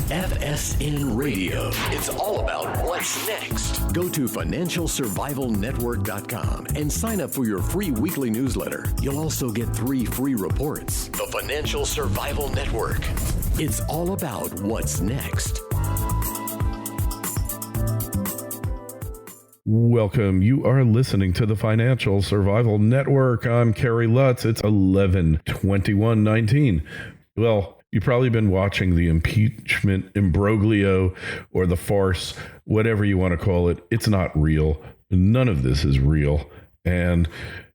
FSN Radio. It's all about what's next. Go to financialsurvivalnetwork.com and sign up for your free weekly newsletter. You'll also get 3 free reports. The Financial Survival Network. It's all about what's next. Welcome. You are listening to the Financial Survival Network. I'm Kerry Lutz. It's 11/21/19. Well, you've probably been watching the impeachment imbroglio or the farce, whatever you want to call it. It's not real. None of this is real. And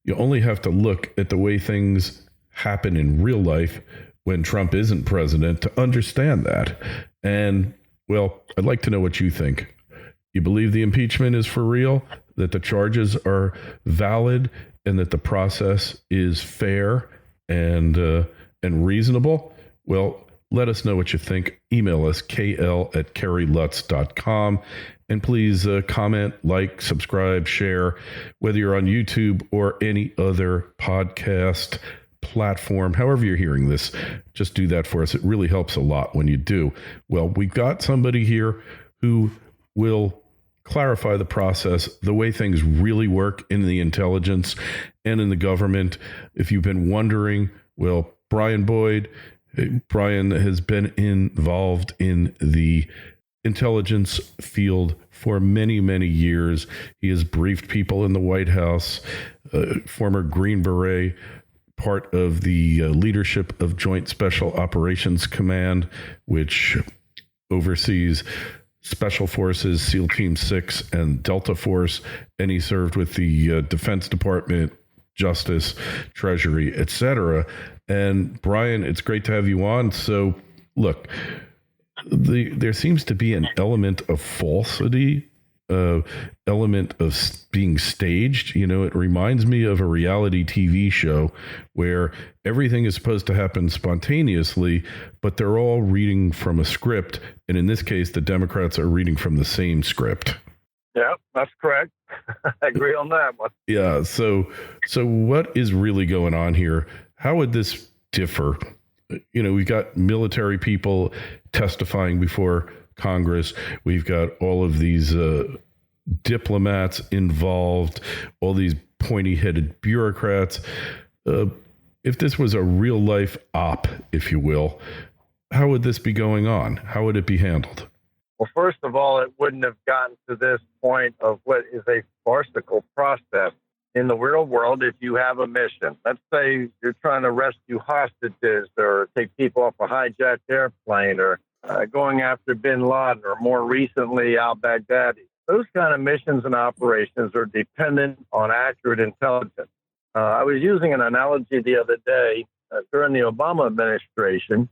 you only have to look at the way things happen in real life when Trump isn't president to understand that. And, well, I'd like to know what you think. You believe the impeachment is for real, that the charges are valid, and that the process is fair and reasonable? Well, let us know what you think. Email us, kl@kerrylutz.com. And please comment, like, subscribe, share, whether you're on YouTube or any other podcast platform, however you're hearing this, just do that for us. It really helps a lot when you do. Well, we've got somebody here who will clarify the process, the way things really work in the intelligence and in the government. If you've been wondering, well, Brian Boyd, Brian has been involved in the intelligence field for many, many years. He has briefed people in the White House, former Green Beret, part of the leadership of Joint Special Operations Command, which oversees Special Forces, SEAL Team 6, and Delta Force, and he served with the Defense Department, Justice, Treasury, etc. And Brian, it's great to have you on. So, look, there seems to be an element of falsity, element of being staged. You know, it reminds me of a reality TV show where everything is supposed to happen spontaneously, but they're all reading from a script. And in this case, the Democrats are reading from the same script. Yeah, that's correct. I agree on that one. Yeah. So what is really going on here? How would this differ? You know, we've got military people testifying before Congress. We've got all of these diplomats involved, all these pointy-headed bureaucrats. If this was a real-life op, if you will, how would this be going on? How would it be handled? Well, first of all, it wouldn't have gotten to this point of what is a farcical process. In the real world, if you have a mission, let's say you're trying to rescue hostages or take people off a hijacked airplane or going after bin Laden or more recently al-Baghdadi. Those kind of missions and operations are dependent on accurate intelligence. I was using an analogy the other day during the Obama administration.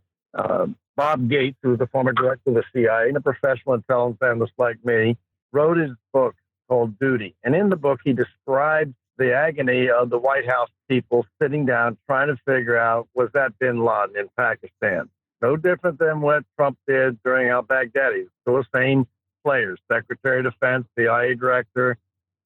Bob Gates, who was the former director of the CIA and a professional intelligence analyst like me, wrote his book called Duty. And in the book, he described the agony of the White House people sitting down trying to figure out, was that bin Laden in Pakistan? No different than what Trump did during al-Baghdadi. Still the same players, Secretary of Defense, CIA Director,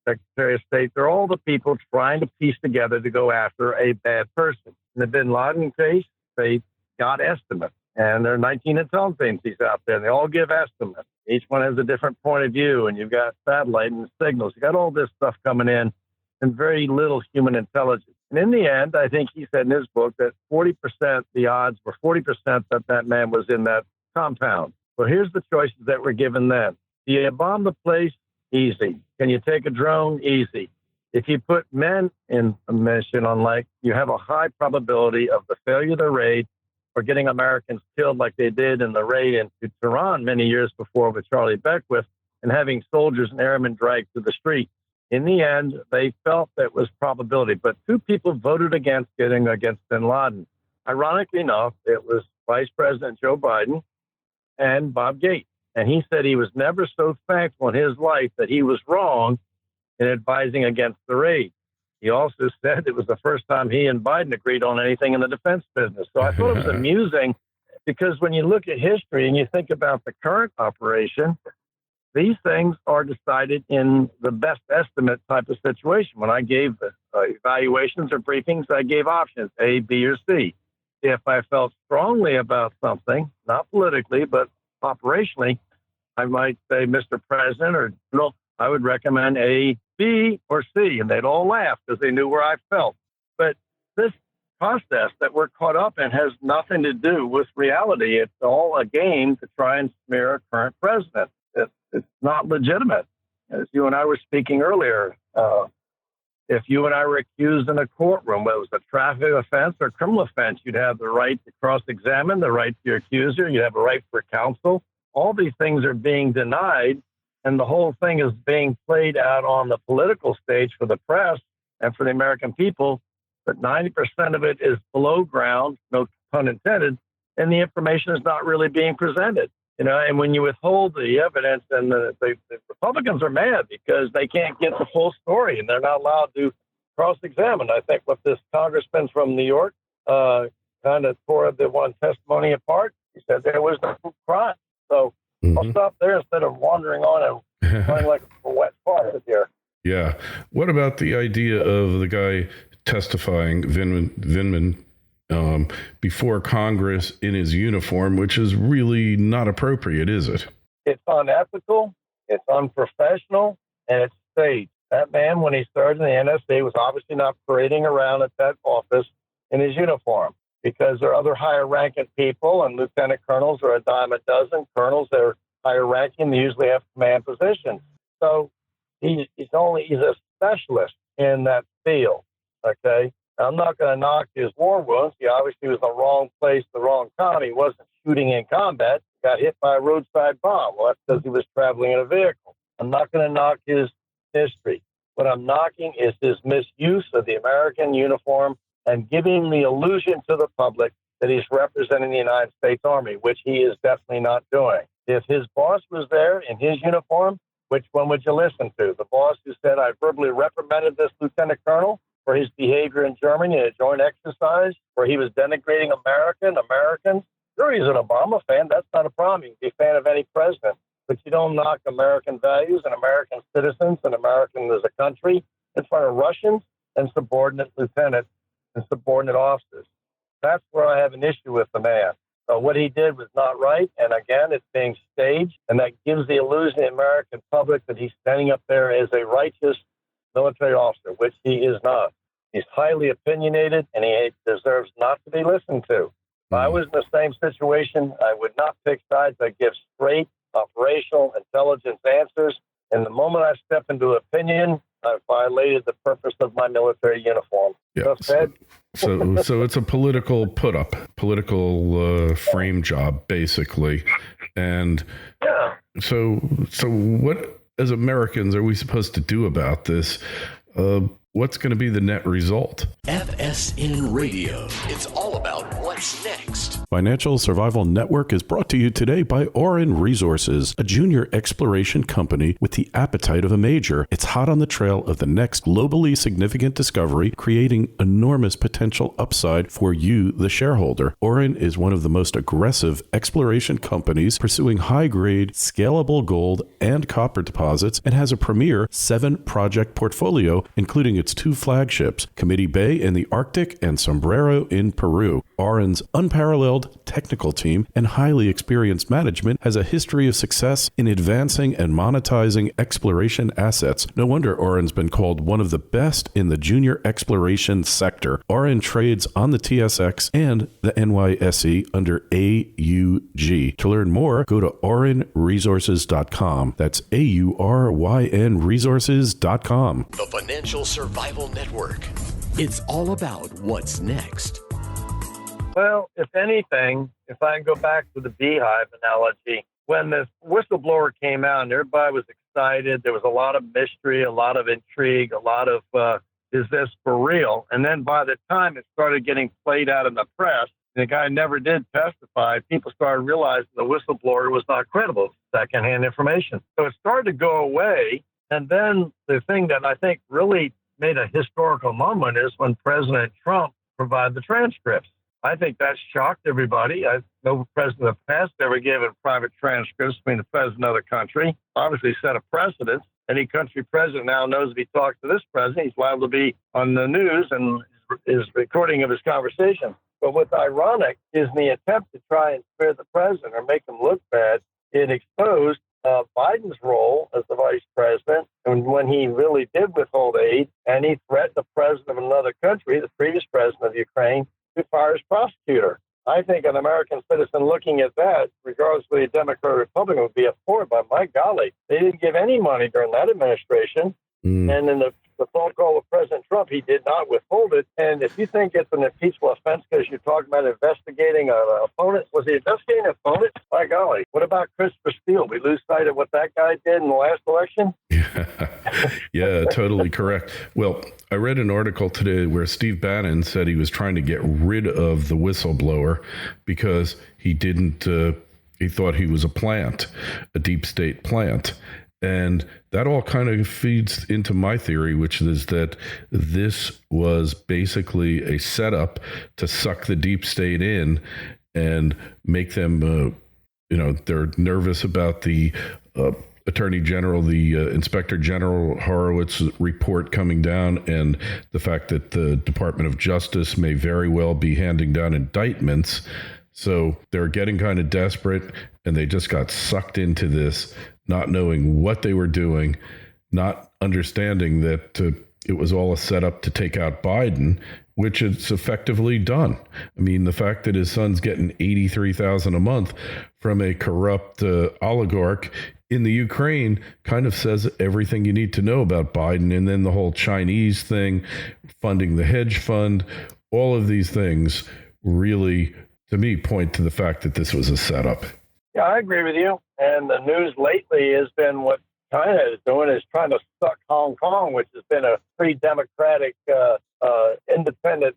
Secretary of State. They're all the people trying to piece together to go after a bad person. In the bin Laden case, they got estimates. And there are 19 intelligence agencies out there, and they all give estimates. Each one has a different point of view, and you've got satellite and signals. You've got all this stuff coming in and very little human intelligence. And in the end, I think he said in his book that 40%, the odds were 40% that man was in that compound. So here's the choices that were given then. Do you bomb the place? Easy. Can you take a drone? Easy. If you put men in a mission on like, you have a high probability of the failure of the raid or getting Americans killed like they did in the raid into Tehran many years before with Charlie Beckwith and having soldiers and airmen dragged to the street. In the end, they felt that was probability, but 2 people voted against getting against bin Laden. Ironically enough, it was Vice President Joe Biden and Bob Gates. And he said he was never so thankful in his life that he was wrong in advising against the raid. He also said it was the first time he and Biden agreed on anything in the defense business. So I thought it was amusing because when you look at history and you think about the current operation, these things are decided in the best estimate type of situation. When I gave evaluations or briefings, I gave options, A, B, or C. If I felt strongly about something, not politically, but operationally, I might say, Mr. President, or no, I would recommend A, B, or C, and they'd all laugh because they knew where I felt. But this process that we're caught up in has nothing to do with reality. It's all a game to try and smear a current president. It's not legitimate. As you and I were speaking earlier, if you and I were accused in a courtroom, whether it was a traffic offense or criminal offense, you'd have the right to cross-examine, the right to your accuser, you'd have a right for counsel. All these things are being denied, and the whole thing is being played out on the political stage for the press and for the American people. But 90% of it is below ground, no pun intended, and the information is not really being presented. And when you withhold the evidence, and the Republicans are mad because they can't get the full story, and they're not allowed to cross-examine. I think what this congressman from New York kind of tore the one testimony apart. He said there was no crime. So I'll stop there instead of wandering on and playing like a wet fart here. Yeah. What about the idea of the guy testifying, Vindman, before Congress in his uniform, which is really not appropriate, is it? It's unethical, it's unprofessional, and it's staged. That man, when he started in the NSA, was obviously not parading around at that office in his uniform, because there are other higher-ranking people, and lieutenant colonels are a dime a dozen. Colonels, they're higher-ranking, they usually have command positions. So he's a specialist in that field, okay? I'm not going to knock his war wounds. He obviously was in the wrong place, the wrong time. He wasn't shooting in combat. He got hit by a roadside bomb. Well, that's because he was traveling in a vehicle. I'm not going to knock his history. What I'm knocking is his misuse of the American uniform and giving the illusion to the public that he's representing the United States Army, which he is definitely not doing. If his boss was there in his uniform, which one would you listen to? The boss who said, I verbally reprimanded this lieutenant colonel for his behavior in Germany in a joint exercise where he was denigrating Americans. Sure, he's an Obama fan. That's not a problem. You can be a fan of any president. But you don't knock American values and American citizens and Americans as a country in front of Russians and subordinate lieutenants and subordinate officers. That's where I have an issue with the man. So what he did was not right. And again, it's being staged. And that gives the illusion to the American public that he's standing up there as a righteous military officer, which he is not. He's highly opinionated, and he deserves not to be listened to. If I was in the same situation, I would not pick sides. I give straight, operational, intelligence answers. And the moment I step into opinion, I've violated the purpose of my military uniform. Yeah. So it's a political put-up, political frame job, basically. And yeah. So what, as Americans, are we supposed to do about this? What's going to be the net result? FSN Radio. It's all about what's next. Financial Survival Network is brought to you today by Orin Resources, a junior exploration company with the appetite of a major. It's hot on the trail of the next globally significant discovery, creating enormous potential upside for you, the shareholder. Orin is one of the most aggressive exploration companies pursuing high-grade, scalable gold and copper deposits, and has a premier 7-project portfolio, including its 2 flagships, Committee Bay in the Arctic and Sombrero in Peru. Orin's unparalleled technical team and highly experienced management has a history of success in advancing and monetizing exploration assets. No wonder Orin's been called one of the best in the junior exploration sector. Orin trades on the TSX and the NYSE under AUG. To learn more, go to orinresources.com. That's AURYN resources.com. The Financial Survival Network. It's all about what's next. Well, if anything, if I can go back to the Beehive analogy, when this whistleblower came out and everybody was excited, there was a lot of mystery, a lot of intrigue, a lot of, is this for real? And then by the time it started getting played out in the press, and the guy never did testify, people started realizing the whistleblower was not credible, secondhand information. So it started to go away. And then the thing that I think really made a historical moment is when President Trump provided the transcripts. I think that shocked everybody. No president of the past ever given private transcripts between the president of the country. Obviously set a precedent. Any country president now knows if he talks to this president, he's liable to be on the news and his recording of his conversation. But what's ironic is in the attempt to try and spare the president or make him look bad, it exposed Biden's role as the vice president, and when he really did withhold aid, and he threatened the president of another country, the previous president of Ukraine, to fire his prosecutor. I think an American citizen looking at that, regardless of the Democrat or Republican, would be appalled. But my golly, they didn't give any money during that administration. And in the phone call with President Trump, he did not withhold it. And if you think it's an impeachable offense because you're talking about investigating an opponent, was he investigating an opponent? My golly, what about Christopher Steele? We lose sight of what that guy did in the last election? Yeah, totally correct. Well, I read an article today where Steve Bannon said he was trying to get rid of the whistleblower because he didn't, he thought he was a plant, a deep state plant. And that all kind of feeds into my theory, which is that this was basically a setup to suck the deep state in and make them, they're nervous about the Attorney General, the Inspector General Horowitz report coming down, and the fact that the Department of Justice may very well be handing down indictments. So they're getting kind of desperate, and they just got sucked into this, not knowing what they were doing, not understanding that it was all a setup to take out Biden, which it's effectively done. I mean, the fact that his son's getting $83,000 a month from a corrupt oligarch in the Ukraine kind of says everything you need to know about Biden. And then the whole Chinese thing, funding the hedge fund, all of these things really, to me, point to the fact that this was a setup. Yeah, I agree with you. And the news lately has been what China is doing is trying to suck Hong Kong, which has been a free democratic, independent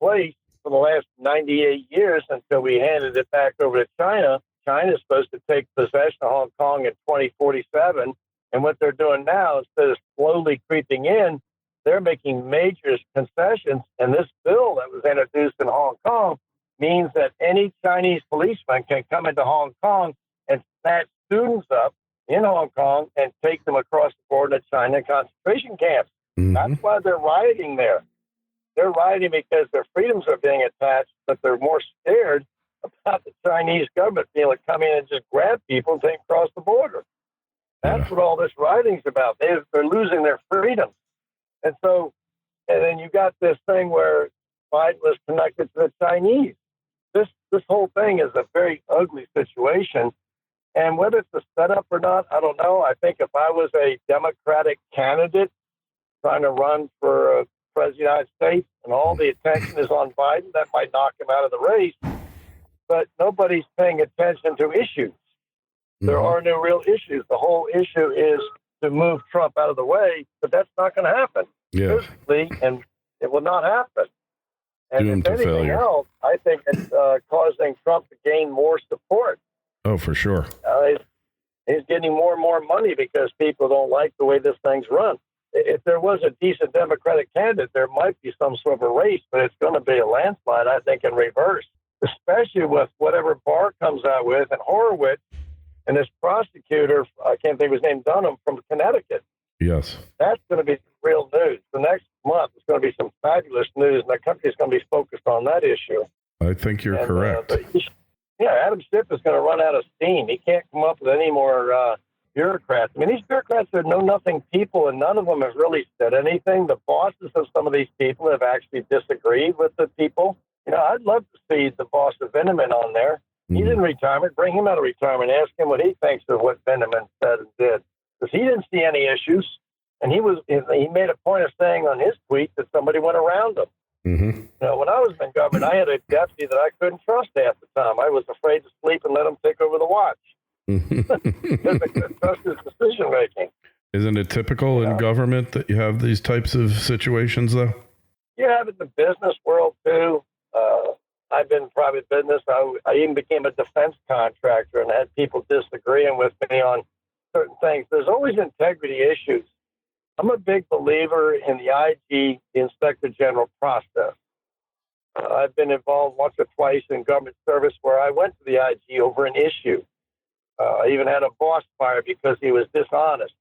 place for the last 98 years until we handed it back over to China. China is supposed to take possession of Hong Kong in 2047. And what they're doing now, instead of slowly creeping in, they're making major concessions. And this bill that was introduced in Hong Kong means that any Chinese policeman can come into Hong Kong and snatch students up in Hong Kong and take them across the border to China concentration camps. Mm-hmm. That's why they're rioting there. They're rioting because their freedoms are being attached, but they're more scared about the Chinese government being able to come in and just grab people and take them across the border. That's what all this rioting's about. They're losing their freedoms. And then you got this thing where Biden was connected to the Chinese. This whole thing is a very ugly situation. And whether it's a setup or not, I don't know. I think if I was a Democratic candidate trying to run for President of the United States and all the attention is on Biden, that might knock him out of the race. But nobody's paying attention to issues. There are no real issues. The whole issue is to move Trump out of the way, but that's not going to happen. Yeah. Physically, and it will not happen. And Doomed if anything failure. else, I think it's causing Trump to gain more support. Oh, for sure. He's getting more and more money because people don't like the way this thing's run. If there was a decent Democratic candidate, there might be some sort of a race, but it's going to be a landslide, I think, in reverse, especially with whatever Barr comes out with and Horowitz and this prosecutor, I can't think of his name, Dunham, from Connecticut. Yes. That's going to be real news. The next month is going to be some fabulous news, and the country is going to be focused on that issue. I think you're correct. Adam Schiff is going to run out of steam. He can't come up with any more bureaucrats. I mean, these bureaucrats are know-nothing people, and none of them have really said anything. The bosses of some of these people have actually disagreed with the people. I'd love to see the boss of Veneman on there. He's in retirement. Bring him out of retirement. Ask him what he thinks of what Veneman said and did. Because he didn't see any issues. And he made a point of saying on his tweet that somebody went around him. Mm-hmm. When I was in government, I had a deputy that I couldn't trust half the time. I was afraid to sleep and let him take over the watch. Because I couldn't trust his decision making. Isn't it typical in government that you have these types of situations, though? You have it in the business world, too. I've been in private business. I even became a defense contractor and had people disagreeing with me on certain things. There's always integrity issues. I'm a big believer in the IG, the Inspector General process. I've been involved once or twice in government service where I went to the IG over an issue. I even had a boss fired because he was dishonest.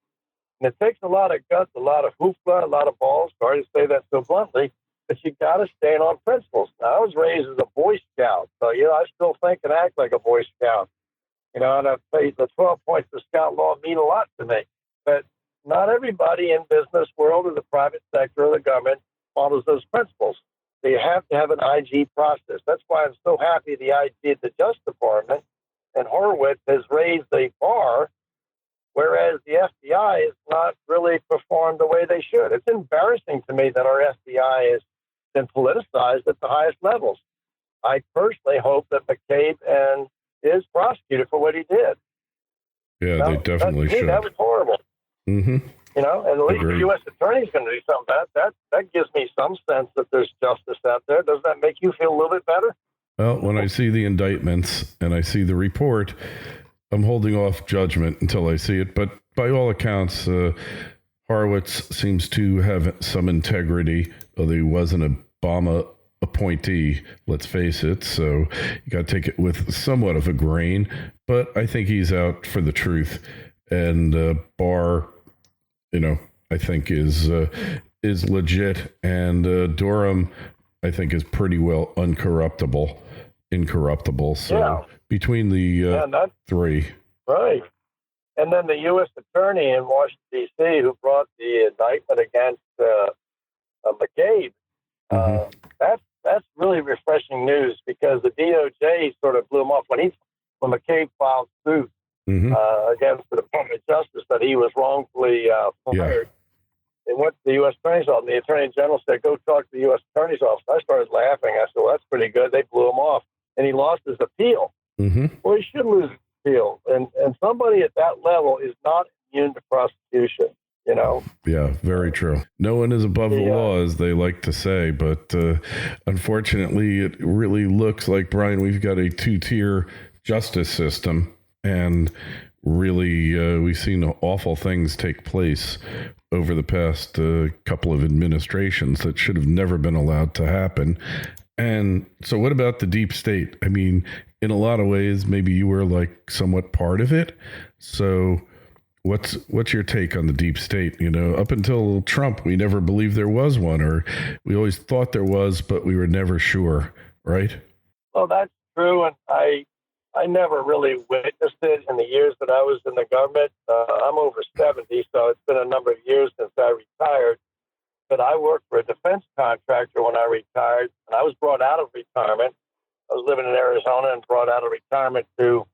And it takes a lot of guts, a lot of hoopla, a lot of balls. Sorry to say that so bluntly, but you got to stand on principles. Now, I was raised as a Boy Scout, so I still think and act like a Boy Scout. And I'll tell you, the 12 points of Scott Law mean a lot to me. But not everybody in business world or the private sector or the government follows those principles. So you have to have an IG process. That's why I'm so happy the IG at the Justice Department and Horowitz has raised the bar, whereas the FBI has not really performed the way they should. It's embarrassing to me that our FBI has been politicized at the highest levels. I personally hope that McCabe is prosecuted for what he did. Yeah, they definitely should. That was horrible. Mm-hmm. And at least the U.S. Attorney's going to do something. That gives me some sense that there's justice out there. Does that make you feel a little bit better? Well, when I see the indictments and I see the report, I'm holding off judgment until I see it. But by all accounts, Horowitz seems to have some integrity, although he was an Obama appointee, let's face it. So you got to take it with somewhat of a grain. But I think he's out for the truth. And Barr, I think is legit. And Durham, I think, is pretty well incorruptible. So between the three. Right. And then the U.S. Attorney in Washington, D.C., who brought the indictment against McCabe, that's really refreshing news, because the DOJ sort of blew him off when McCabe filed suit against the Department of Justice that he was wrongfully fired. They went to the U.S. Attorney's Office, and the Attorney General said, "Go talk to the U.S. Attorney's Office." I started laughing. I said, "Well, that's pretty good." They blew him off, and he lost his appeal. Well, he should lose his appeal. And somebody at that level is not immune to prosecution, Yeah, very true. No one is above the law, as they like to say. But unfortunately, it really looks like, Brian, we've got a two-tier justice system. And really, we've seen awful things take place over the past couple of administrations that should have never been allowed to happen. And so what about the deep state? I mean, in a lot of ways, maybe you were like somewhat part of it. So what's your take on the deep state? Up until Trump, we never believed there was one, or we always thought there was, but we were never sure, right? Well, that's true. And I never really witnessed it in the years that I was in the government. I'm over 70, so it's been a number of years since I retired. But I worked for a defense contractor when I retired, and I was brought out of retirement. I was living in Arizona and brought out of retirement to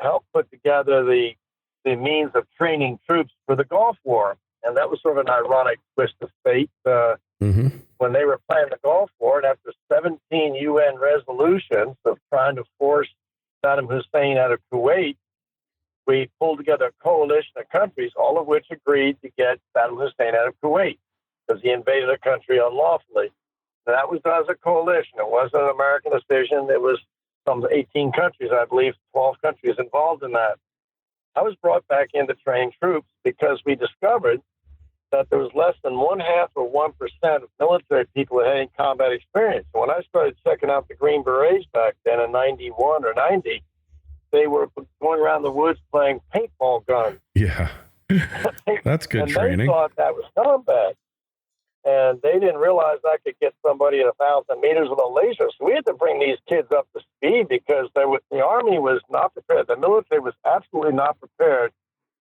help put together the means of training troops for the Gulf War. And that was sort of an ironic twist of fate. When they were planning the Gulf War, and after 17 UN resolutions of trying to force Saddam Hussein out of Kuwait, we pulled together a coalition of countries, all of which agreed to get Saddam Hussein out of Kuwait because he invaded a country unlawfully. And that was done as a coalition. It wasn't an American decision. It was some 18 countries, I believe, 12 countries involved in that. I was brought back in to train troops because we discovered that there was less than 0.5% or 1% of military people that had any combat experience. And when I started checking out the Green Berets back then in 91 or 90, they were going around the woods playing paintball guns. Yeah, that's good and training. They thought that was combat. And they didn't realize I could get somebody at 1,000 meters with a laser. So we had to bring these kids up to speed because the Army was not prepared. The military was absolutely not prepared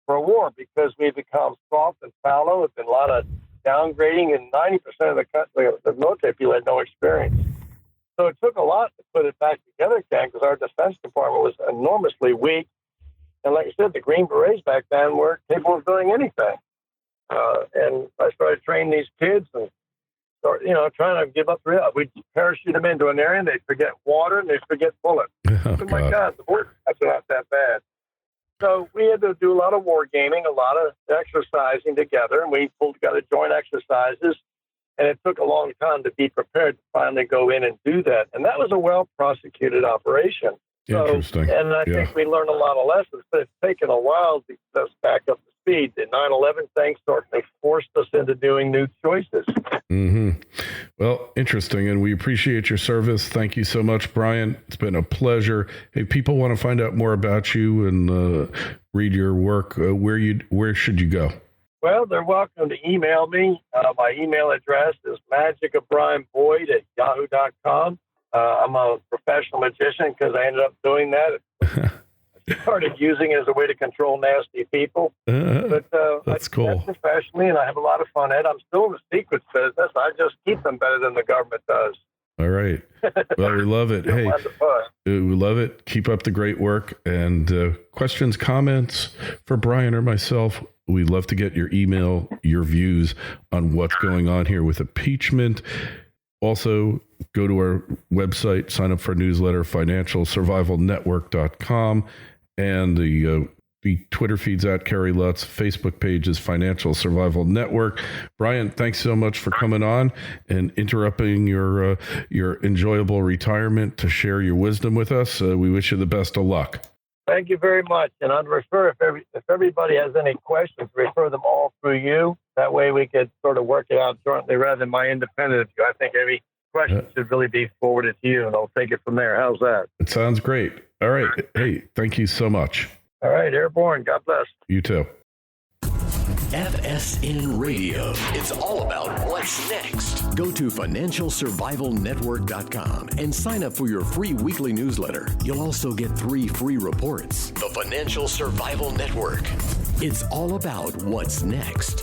for a war because we've become soft and fallow. There's been a lot of downgrading, and 90% of the military people had no experience. So it took a lot to put it back together again because our Defense Department was enormously weak. And like I said, the Green Berets back then weren't capable of doing anything. And I started training these kids and trying to give up the real. We'd parachute them into an area and they'd forget water and they'd forget bullets. Oh my God, the war that's not that bad. So we had to do a lot of war gaming, a lot of exercising together, and we pulled together joint exercises. And it took a long time to be prepared to finally go in and do that. And that was a well-prosecuted operation. Interesting. And I think we learned a lot of lessons, but it's taken a while to get us back up to speed. The 9/11 thing certainly forced us into doing new choices. Well, interesting. And we appreciate your service. Thank you so much, Brian. It's been a pleasure. If people want to find out more about you and read your work, where should you go? Well, they're welcome to email me. My email address is magicofbrianboyd@yahoo.com. I'm a professional magician because I ended up doing that. started using it as a way to control nasty people. But that's I cool. do that professionally, and I have a lot of fun at it. I'm still in the secrets business. I just keep them better than the government does. All right. Well, we love it. Hey, we love it. Keep up the great work. And questions, comments for Brian or myself, we'd love to get your email, your views on what's going on here with impeachment. Also, go to our website, sign up for a newsletter, financialsurvivalnetwork.com, and the Twitter feeds at Kerry Lutz, Facebook page is Financial Survival Network. Brian, thanks so much for coming on and interrupting your enjoyable retirement to share your wisdom with us. We wish you the best of luck. Thank you very much. And I'd refer, if everybody has any questions, refer them all through you. That way we could sort of work it out jointly rather than my independent view. I think every question should really be forwarded to you, and I'll take it from there. How's that? It sounds great. All right. Hey, thank you so much. All right, Airborne. God bless. You too. FSN Radio. It's all about what's next. Go to financialsurvivalnetwork.com and sign up for your free weekly newsletter. You'll also get 3 free reports. The Financial Survival Network. It's all about what's next.